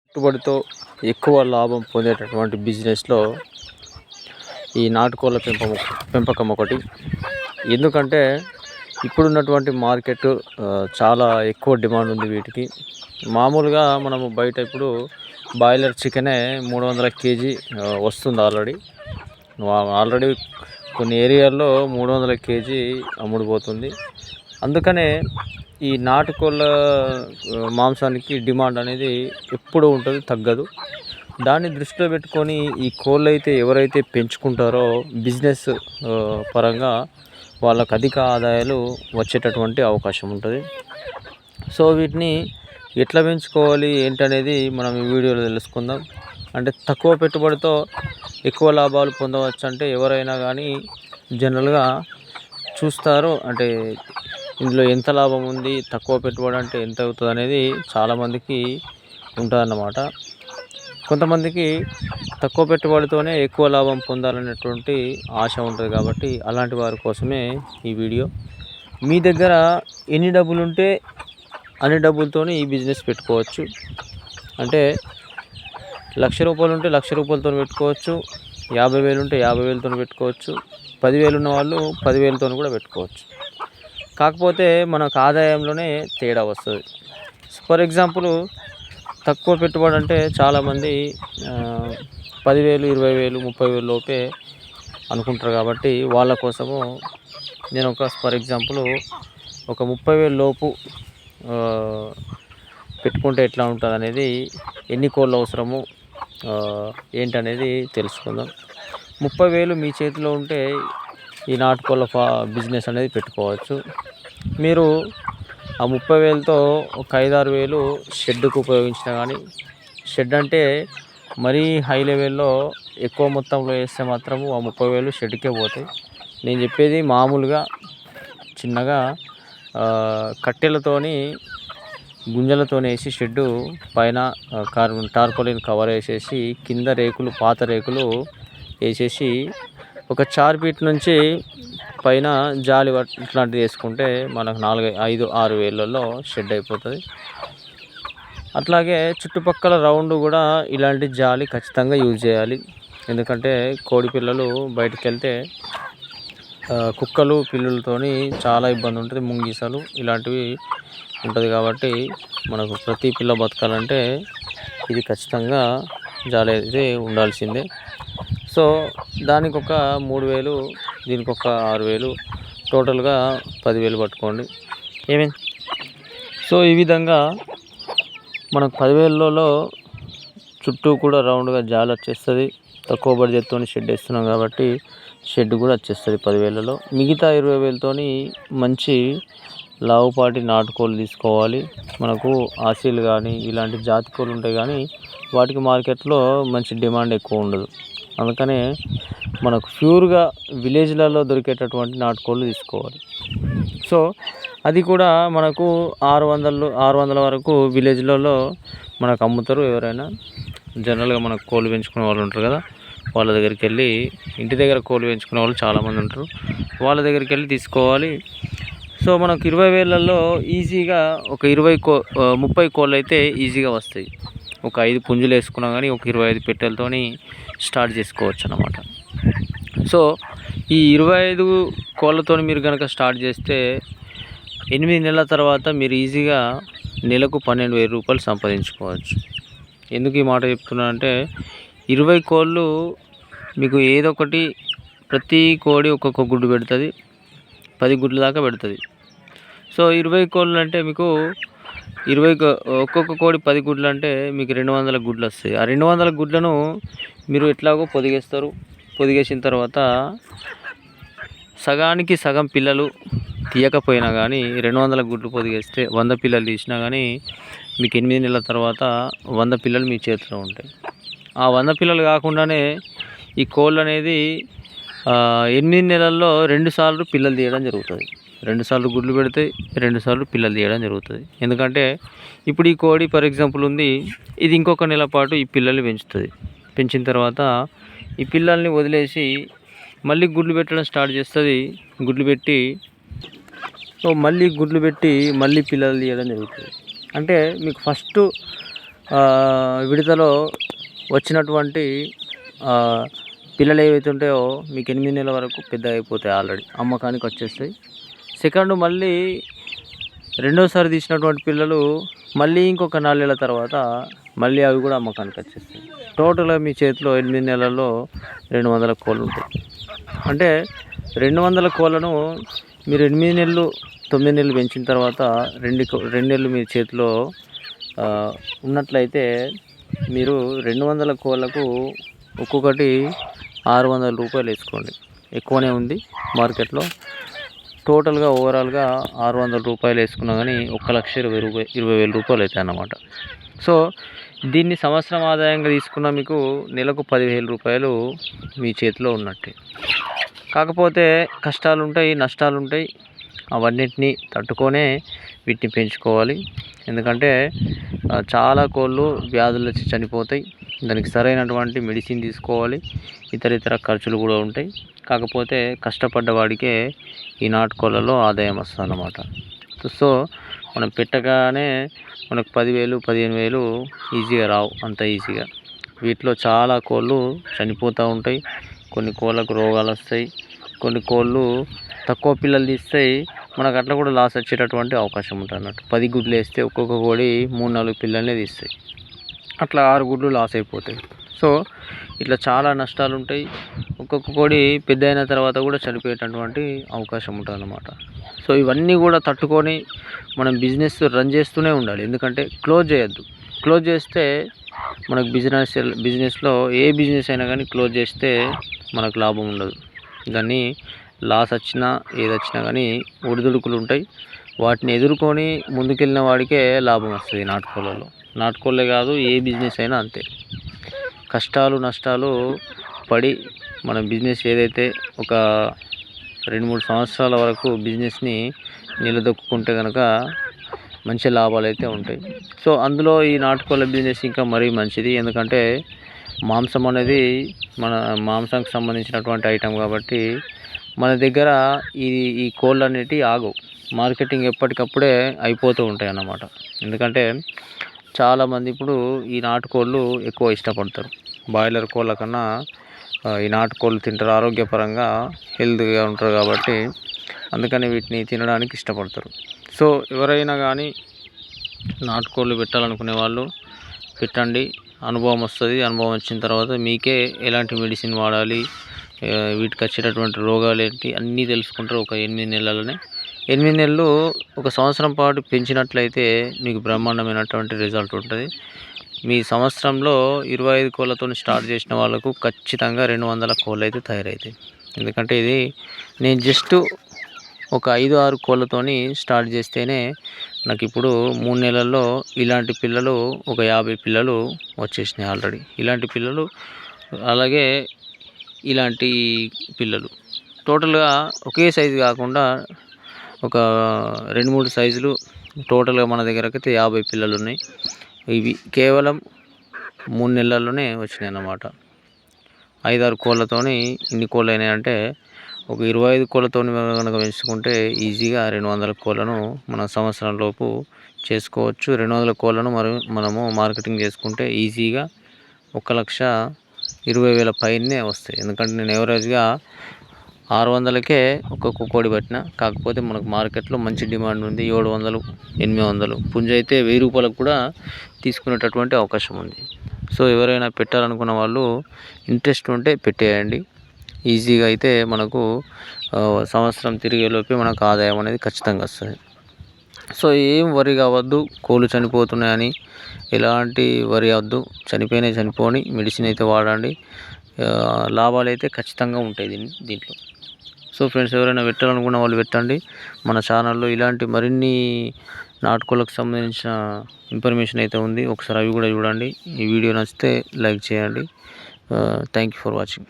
పెట్టుబడితో ఎక్కువ లాభం పొందేటటువంటి బిజినెస్లో ఈ నాటుకోళ్ళ పెంపకం ఒకటి. ఎందుకంటే ఇప్పుడున్నటువంటి మార్కెట్ చాలా ఎక్కువ డిమాండ్ ఉంది వీటికి. మామూలుగా మనము బయట ఇప్పుడు బాయిలర్ చికెనే 300 కేజీ వస్తుంది ఆల్రెడీ కొన్ని ఏరియాల్లో 300 కేజీ అమ్ముడుపోతుంది. అందుకనే ఈ నాటుకోళ్ళ మాంసానికి డిమాండ్ అనేది ఎప్పుడు ఉంటుంది, తగ్గదు. దాన్ని దృష్టిలో పెట్టుకొని ఈ కోళ్ళు అయితే ఎవరైతే పెంచుకుంటారో బిజినెస్ పరంగా వాళ్ళకు అధిక ఆదాయాలు వచ్చేటటువంటి అవకాశం ఉంటుంది. సో వీటిని ఎట్లా పెంచుకోవాలి ఏంటనేది మనం ఈ వీడియోలో తెలుసుకుందాం. అంటే తక్కువ పెట్టుబడితో ఎక్కువ లాభాలు పొందవచ్చు అంటే ఎవరైనా కానీ జనరల్గా చూస్తారు. అంటే ఇందులో ఎంత లాభం ఉంది, తక్కువ పెట్టుబడి అంటే ఎంత అవుతుంది అనేది చాలామందికి ఉంటుందన్నమాట. కొంతమందికి తక్కువ పెట్టుబడితోనే ఎక్కువ లాభం పొందాలనేటువంటి ఆశ ఉంటుంది. కాబట్టి అలాంటి వారి కోసమే ఈ వీడియో. మీ దగ్గర ఎన్ని డబ్బులు ఉంటే అన్ని డబ్బులతోనే ఈ బిజినెస్ పెట్టుకోవచ్చు. అంటే 1,00,000 రూపాయలు ఉంటే 1,00,000 రూపాయలతో పెట్టుకోవచ్చు, 50,000 ఉంటే 50,000తో పెట్టుకోవచ్చు, 10,000 ఉన్న వాళ్ళు 10,000తో కూడా పెట్టుకోవచ్చు. కాకపోతే మనకు ఆదాయంలోనే తేడా వస్తుంది. ఫర్ ఎగ్జాంపుల్ తక్కువ పెట్టుబడి అంటే చాలామంది 10,000, 20,000, 30,000 లోపే అనుకుంటారు. కాబట్టి వాళ్ళ కోసము నేను ఫర్ ఎగ్జాంపుల్ ఒక 30,000 లోపు పెట్టుకుంటే ఎట్లా ఉంటుంది అనేది, ఎన్ని కోళ్ళు అవసరము ఏంటనేది తెలుసుకుందాం. 30,000 మీ చేతిలో ఉంటే ఈ నాటుకోళ్ళ బిజినెస్ అనేది పెట్టుకోవచ్చు. మీరు ఆ 30,000తో ఒక 5-6,000 షెడ్కు ఉపయోగించినా కానీ, షెడ్ అంటే మరీ హై లెవెల్లో ఎక్కువ మొత్తంలో వేస్తే మాత్రము ఆ 30,000 షెడ్కే పోతాయి. నేను చెప్పేది మామూలుగా చిన్నగా కట్టెలతోని గుంజలతో వేసి షెడ్డు పైన టార్పాలిన్ కవర్ వేసేసి కింద రేకులు, పాత రేకులు వేసేసి ఒక 4 ఫీట్ నుంచి పైన జాలి ఇట్లాంటివి వేసుకుంటే మనకు 4-5-6 వేలలో షెడ్ అయిపోతుంది. అట్లాగే చుట్టుపక్కల రౌండ్ కూడా ఇలాంటి జాలి ఖచ్చితంగా యూజ్ చేయాలి. ఎందుకంటే కోడి పిల్లలు బయటికి వెళ్తే కుక్కలు పిల్లులతోని చాలా ఇబ్బంది ఉంటుంది. ముంగీసలు ఇలాంటివి ఉంటుంది. కాబట్టి మనకు ప్రతి పిల్ల బతకాలంటే ఇది ఖచ్చితంగా జాలి అయితే ఉండాల్సిందే. సో దానికి ఒక 3,000, దీనికి ఒక 6,000, టోటల్గా 10,000 పట్టుకోండి ఏమైంది. సో ఈ విధంగా మనకు 10,000లో చుట్టూ కూడా రౌండ్గా జాలి వచ్చేస్తుంది. తక్కువ బడ్జెట్తో షెడ్ వేస్తున్నాం కాబట్టి షెడ్ కూడా వచ్చేస్తుంది 10,000లో. మిగతా 20,000తో మంచి లావుపాటి నాటుకోళ్ళు తీసుకోవాలి. మనకు ఆసీలు కానీ ఇలాంటి జాతి కోళ్ళు ఉంటాయి, కానీ వాటికి మార్కెట్లో మంచి డిమాండ్ ఎక్కువ ఉండదు. అందుకనే మనకు ప్యూర్గా విలేజ్లలో దొరికేటటువంటి నాటుకోళ్ళు తీసుకోవాలి. సో అది కూడా మనకు 600 వరకు విలేజ్లలో మనకు అమ్ముతారు. ఎవరైనా జనరల్గా మనకు కోళ్ళు పెంచుకునే వాళ్ళు ఉంటారు కదా, వాళ్ళ దగ్గరికి వెళ్ళి, ఇంటి దగ్గర కోళ్ళు పెంచుకునే వాళ్ళు చాలామంది ఉంటారు, వాళ్ళ దగ్గరికి వెళ్ళి తీసుకోవాలి. సో మనకు 20,000లో ఈజీగా ఒక 30 కోళ్ళు అయితే ఈజీగా వస్తాయి. ఒక 5 పుంజులు వేసుకున్నా కానీ ఒక 25 పెట్టెలతో స్టార్ట్ చేసుకోవచ్చు అన్నమాట. సో ఈ 25 కోళ్ళతో మీరు కనుక స్టార్ట్ చేస్తే 8 నెలల తర్వాత మీరు ఈజీగా నెలకు 12,000 రూపాయలు సంపాదించుకోవచ్చు. ఎందుకు ఈ మాట చెప్తున్నానంటే 20 కోళ్ళు మీకు ఏదో ఒకటి, ప్రతి కోడి ఒక్కొక్క గుడ్డు పెడుతుంది, 10 గుడ్ల దాకా పెడుతుంది. సో 20 కోళ్ళు అంటే మీకు ఒక్కొక్క కోడి 10 గుడ్లు అంటే మీకు 200 గుడ్లు వస్తాయి. ఆ 200 గుడ్లను మీరు ఎట్లాగో పొదిగేస్తారు. పొదిగేసిన తర్వాత సగానికి సగం పిల్లలు తీయకపోయినా కానీ 200 గుడ్లు పొదిగేస్తే 100 పిల్లలు తీసినా కానీ మీకు 8 నెలల తర్వాత 100 పిల్లలు మీ చేతిలో ఉంటాయి. ఆ 100 పిల్లలు కాకుండానే ఈ కోళ్ళు అనేది 8 నెలల్లో 2 సార్లు పిల్లలు తీయడం జరుగుతుంది. 2 సార్లు గుడ్లు పెడితే 2 సార్లు పిల్లలు తీయడం జరుగుతుంది. ఎందుకంటే ఇప్పుడు ఈ కోడి ఫర్ ఎగ్జాంపుల్ ఉంది, ఇది ఇంకొక నెల పాటు ఈ పిల్లల్ని పెంచుతుంది. పెంచిన తర్వాత ఈ పిల్లల్ని వదిలేసి మళ్ళీ గుడ్లు పెట్టడం స్టార్ట్ చేస్తుంది. గుడ్లు పెట్టి మళ్ళీ పిల్లలు తీయడం జరుగుతుంది. అంటే మీకు ఫస్ట్ విడతలో వచ్చినటువంటి పిల్లలు ఏవైతే ఉంటాయో మీకు 8 నెలల వరకు పెద్ద అయిపోతాయి, ఆల్రెడీ అమ్మకానికి వచ్చేస్తాయి. సెకండ్ మళ్ళీ రెండోసారి తీసినటువంటి పిల్లలు మళ్ళీ ఇంకొక 4 నెలల తర్వాత మళ్ళీ అవి కూడా అమ్మకానికి వచ్చేస్తాయి. టోటల్గా మీ చేతిలో 8 నెలల్లో 200 కోళ్ళు ఉంటాయి. అంటే 200 కోళ్ళను మీరు 8 నెలలు 9 నెలలు పెంచిన తర్వాత 2 నెలలు మీ చేతిలో ఉన్నట్లయితే మీరు 200 కోళ్ళకు ఒక్కొక్కటి 600 రూపాయలు వేసుకోండి. ఎక్కువనే ఉంది మార్కెట్లో. టోటల్గా ఓవరాల్గా 600 రూపాయలు వేసుకున్నా కానీ 1,20,000 రూపాయలు అవుతాయి అన్నమాట. సో దీన్ని సంవత్సరం ఆదాయంగా తీసుకున్న మీకు నెలకు 10,000 రూపాయలు మీ చేతిలో ఉన్నట్టే. కాకపోతే కష్టాలు ఉంటాయి, నష్టాలు ఉంటాయి. అవన్నిటిని తట్టుకొనే వీటిని పెంచుకోవాలి. ఎందుకంటే చాలా కోళ్ళు వ్యాధులు వచ్చి చనిపోతాయి. దానికి సరైనటువంటి మెడిసిన్ తీసుకోవాలి. ఇతర ఖర్చులు కూడా ఉంటాయి. కాకపోతే కష్టపడ్డ వాడికే ఈ నాటుకోళ్ళలో ఆదాయం వస్తుంది అన్నమాట. సో మనం పెట్టగానే మనకు 10,000 15,000 ఈజీగా రావు, అంత ఈజీగా. వీటిలో చాలా కోళ్ళు చనిపోతూ ఉంటాయి. కొన్ని కోళ్ళకు రోగాలు వస్తాయి. కొన్ని కోళ్ళు తక్కువ పిల్లలు తీస్తాయి. మనకు అట్లా కూడా లాస్ వచ్చేటటువంటి అవకాశం ఉంటుంది అన్నట్టు. 10 గుడ్లు వేస్తే ఒక్కొక్క కోడి 3-4 పిల్లల్నే తీస్తాయి. అట్లా 6 గుడ్లు లాస్ అయిపోతాయి. సో ఇట్లా చాలా నష్టాలు ఉంటాయి. ఒక్కొక్క కోడి పెద్ద అయిన తర్వాత కూడా చనిపోయేటటువంటి అవకాశం ఉంటుంది అన్నమాట. సో ఇవన్నీ కూడా తట్టుకొని మనం బిజినెస్ రన్ చేస్తూనే ఉండాలి. ఎందుకంటే క్లోజ్ చేయొద్దు. క్లోజ్ చేస్తే మనకు బిజినెస్లో ఏ బిజినెస్ అయినా కానీ క్లోజ్ చేస్తే మనకు లాభం ఉండదు. దాన్ని లాస్ వచ్చినా ఏదొచ్చినా కానీ ఒడిదుడుకులు ఉంటాయి. వాటిని ఎదుర్కొని ముందుకెళ్ళిన వాడికే లాభం వస్తుంది. నాటుకోళ్ళే కాదు, ఏ బిజినెస్ అయినా అంతే. కష్టాలు నష్టాలు పడి మన బిజినెస్ ఏదైతే ఒక 2-3 సంవత్సరాల వరకు బిజినెస్ని నిలదొక్కుంటే కనుక మంచి లాభాలు అయితే ఉంటాయి. సో అందులో ఈ నాటుకోళ్ళ బిజినెస్ ఇంకా మరీ మంచిది. ఎందుకంటే మాంసం అనేది మన మాంసానికి సంబంధించినటువంటి ఐటెం కాబట్టి మన దగ్గర ఈ కోళ్ళు అనేటివి ఆగవు. మార్కెటింగ్ ఎప్పటికప్పుడే అయిపోతూ ఉంటాయి అన్నమాట. ఎందుకంటే చాలామంది ఇప్పుడు ఈ నాటుకోళ్ళు ఎక్కువ ఇష్టపడతారు. బాయిలర్ కోళ్ళ కన్నా ఈ నాటుకోళ్ళు తింటారు. ఆరోగ్యపరంగా హెల్తీగా ఉంటారు కాబట్టి అందుకని వీటిని తినడానికి ఇష్టపడతారు. సో ఎవరైనా కానీ నాటుకోళ్ళు పెట్టాలనుకునే వాళ్ళు పెట్టండి. అనుభవం వస్తుంది. అనుభవం వచ్చిన తర్వాత మీకే ఎలాంటి మెడిసిన్ వాడాలి, వీటికి వచ్చేటటువంటి రోగాలు ఏంటి అన్నీ తెలుసుకుంటారు ఒక 8 నెలలనే. 8 నెలలు ఒక సంవత్సరం పాటు పెంచినట్లయితే మీకు బ్రహ్మాండమైనటువంటి రిజల్ట్ ఉంటుంది. మీ సంవత్సరంలో 25 కోళ్ళతో స్టార్ట్ చేసిన వాళ్ళకు ఖచ్చితంగా 200 కోళ్ళు అయితే తయారవుతాయి. ఎందుకంటే ఇది నేను జస్ట్ ఒక 5-6 కోళ్ళతోని స్టార్ట్ చేస్తేనే నాకు ఇప్పుడు 3 నెలల్లో ఇలాంటి పిల్లలు ఒక 50 పిల్లలు వచ్చేసినాయి ఆల్రెడీ. ఇలాంటి పిల్లలు అలాగే ఇలాంటి పిల్లలు టోటల్గా ఒకే సైజు కాకుండా ఒక 2-3 సైజులు టోటల్గా మన దగ్గరకైతే 50 పిల్లలు ఉన్నాయి. ఇవి కేవలం 3 నెలల్లోనే వచ్చినాయి అన్నమాట. 5-6 కోళ్ళతోని ఇన్ని కోళ్ళు అయినాయంటే ఒక 25 కోళ్ళతో కనుక పెంచుకుంటే ఈజీగా 200 కోళ్ళను మన సంవత్సరం లోపు చేసుకోవచ్చు. 200 కోళ్ళను మనము మార్కెటింగ్ చేసుకుంటే ఈజీగా 1,20,000 పైనే వస్తాయి. ఎందుకంటే నేను ఎవరేజ్గా 600కే ఒక్కొక్క కోడి పట్టిన. కాకపోతే మనకు మార్కెట్లో మంచి డిమాండ్ ఉంది. 700, 800 పుంజ అయితే 1000 రూపాయలకు కూడా తీసుకునేటటువంటి అవకాశం ఉంది. సో ఎవరైనా పెట్టాలనుకున్న వాళ్ళు ఇంట్రెస్ట్ ఉంటే పెట్టేయండి. ఈజీగా అయితే మనకు సంవత్సరం తిరిగేలోపే మనకు ఆదాయం అనేది ఖచ్చితంగా వస్తుంది. సో ఏం వరి కావద్దు, కోళ్ళు చనిపోతున్నాయని ఎలాంటి వరి అవద్దు. చనిపోని మెడిసిన్ అయితే వాడండి. లాభాలు అయితే ఖచ్చితంగా ఉంటాయి దీంట్లో. సో ఫ్రెండ్స్, ఎవరైనా పెట్టాలనుకున్న వాళ్ళు పెట్టండి. మన ఛానల్లో ఇలాంటి మరిన్ని నాటుకోళ్ళకు సంబంధించిన ఇన్ఫర్మేషన్ అయితే ఉంది. ఒకసారి అవి కూడా చూడండి. ఈ వీడియో నచ్చితే లైక్ చేయండి. Thank you for watching.